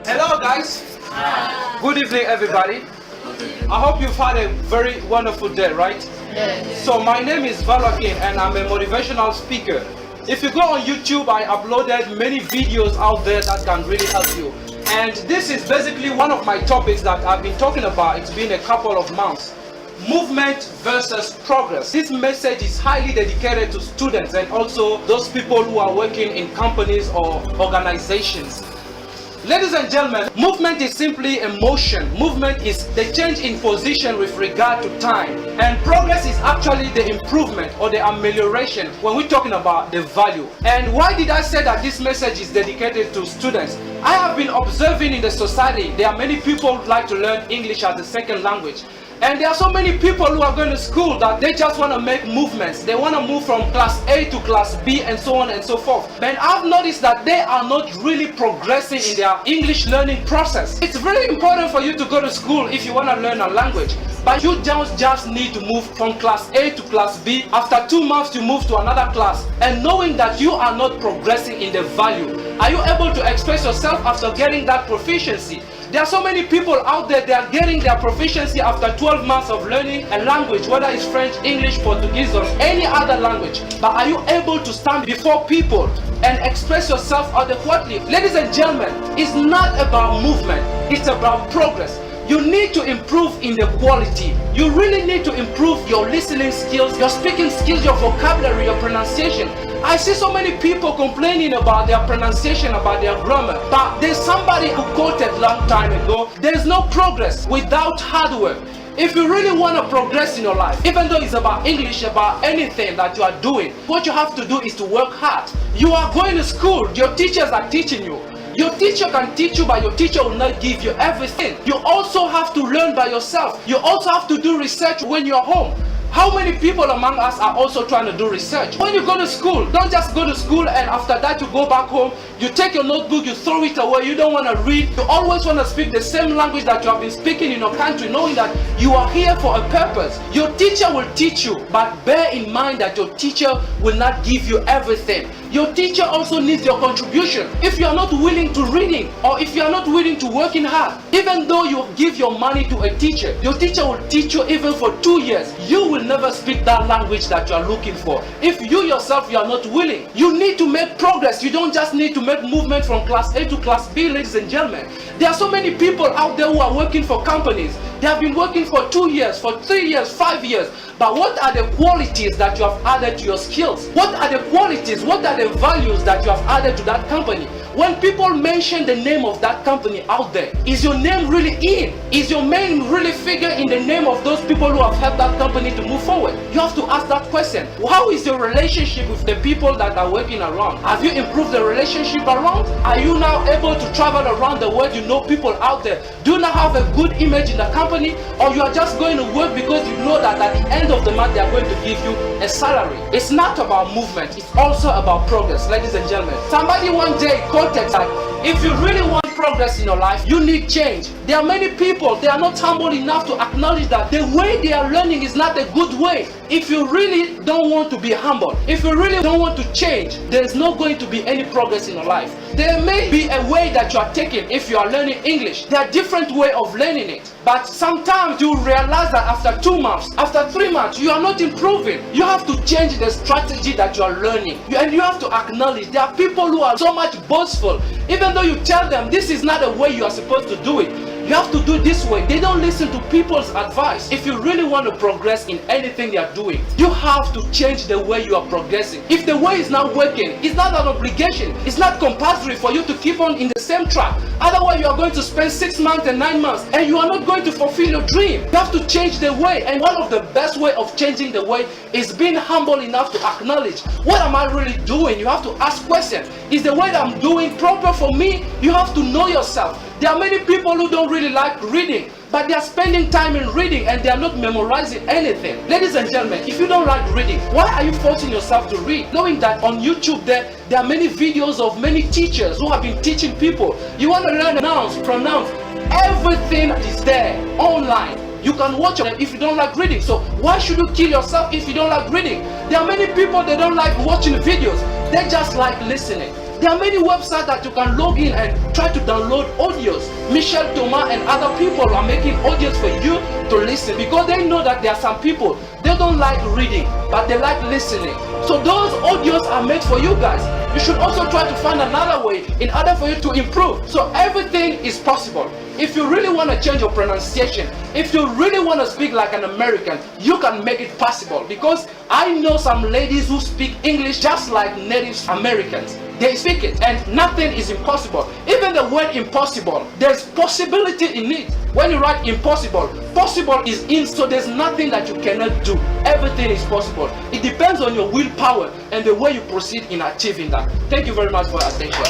Hello guys. Good evening everybody. I hope you've had a very wonderful day, right? Yes. So my name is Valois and I'm a motivational speaker. If you go on YouTube, I uploaded many videos out there that can really help you. And this is basically one of my topics that I've been talking about. It's been a couple of months. Movement versus progress. This message is highly dedicated to students and also those people who are working in companies or organizations. Ladies and gentlemen, movement is simply a motion. Movement is the change in position with regard to time. And progress is actually the improvement or the amelioration when we're talking about the value. And why did I say that this message is dedicated to students? I have been observing in the society, there are many people who like to learn English as a second language. And there are so many people who are going to school that they just want to make movements. They want to move from class A to class B and so on and so forth. But I've noticed that they are not really progressing in their English learning process. It's very important for you to go to school if you want to learn a language. But you don't just need to move from class A to class B. After 2 months you move to another class. And knowing that you are not progressing in the value. Are you able to express yourself after getting that proficiency? There are so many people out there, they are getting their proficiency after 12 months of learning a language, whether it's French, English, Portuguese, or any other language. But are you able to stand before people and express yourself adequately? Ladies and gentlemen, it's not about movement, it's about progress. You need to improve in the quality. You really need to improve your listening skills, your speaking skills, your vocabulary, your pronunciation. I see so many people complaining about their pronunciation, about their grammar. But there's somebody who quoted long time ago, there's no progress without hard work. If you really want to progress in your life, even though it's about English, about anything that you are doing, what you have to do is to work hard. You are going to school, your teachers are teaching you. Your teacher can teach you, but your teacher will not give you everything. You also have to learn by yourself. You also have to do research when you're home. How many people among us are also trying to do research? When you go to school, don't just go to school and after that you go back home, you take your notebook, you throw it away, you don't want to read. You always want to speak the same language that you have been speaking in your country, knowing that you are here for a purpose. Your teacher will teach you, but bear in mind that your teacher will not give you everything. Your teacher also needs your contribution. If you are not willing to reading, or if you are not willing to working hard, even though you give your money to a teacher, your teacher will teach you even for 2 years. You will never speak that language that you are looking for. If you yourself, you are not willing, you need to make progress. You don't just need to make movement from class A to class B, ladies and gentlemen. There are so many people out there who are working for companies. They have been working for 2 years, for 3 years, 5 years. But what are the qualities that you have added to your skills? What are the qualities, what are the values that you have added to that company? When people mention the name of that company out there, is your name really in? Is your name really figure in the name of those people who have helped that company to move forward? You have to ask that question. How is your relationship with the people that are working around? Have you improved the relationship around? Are you now able to travel around the world? You know people out there. Do you now have a good image in the company? Or you are just going to work because you know that at the end of the month they are going to give you a salary? It's not about movement, it's also about progress, ladies and gentlemen. Somebody one day quoted that if you really want progress in your life, you need change. There are many people, they are not humble enough to acknowledge that the way they are learning is not a good way. If you really don't want to be humble, if you really don't want to change, there is not going to be any progress in your life. There may be a way that you are taking if you are learning English. There are different ways of learning it. But sometimes you realize that after 2 months, after 3 months, you are not improving. You have to change the strategy that you are learning. And you have to acknowledge there are people who are so much boastful. Even though you tell them this is not the way you are supposed to do it, you have to do it this way. They don't listen to people's advice. If you really want to progress in anything they are doing, you have to change the way you are progressing. If the way is not working, it's not an obligation. It's not compulsory for you to keep on in the same track. Otherwise, you are going to spend 6 months and 9 months and you are not going to fulfill your dream. You have to change the way. And one of the best way of changing the way is being humble enough to acknowledge, what am I really doing? You have to ask questions. Is the way that I'm doing proper for me? You have to know yourself. There are many people who don't really like reading, but they are spending time in reading and they are not memorizing anything. Ladies and gentlemen, if you don't like reading, why are you forcing yourself to read? Knowing that on YouTube there are many videos of many teachers who have been teaching people. You want to learn nouns, pronouns, everything is there online. You can watch it if you don't like reading. So why should you kill yourself if you don't like reading? There are many people, they don't like watching videos. They just like listening. There are many websites that you can log in and try to download audios. Michel Thomas and other people are making audios for you to listen, because they know that there are some people, they don't like reading, but they like listening. So those audios are made for you guys. You should also try to find another way in order for you to improve. So everything is possible. If you really want to change your pronunciation, if you really want to speak like an American, you can make it possible. Because I know some ladies who speak English just like native Americans. They speak it, and nothing is impossible. Even the word impossible, there's possibility in it. When you write impossible, possible is in, so there's nothing that you cannot do. Everything is possible. It depends on your willpower and the way you proceed in achieving that. Thank you very much for your attention.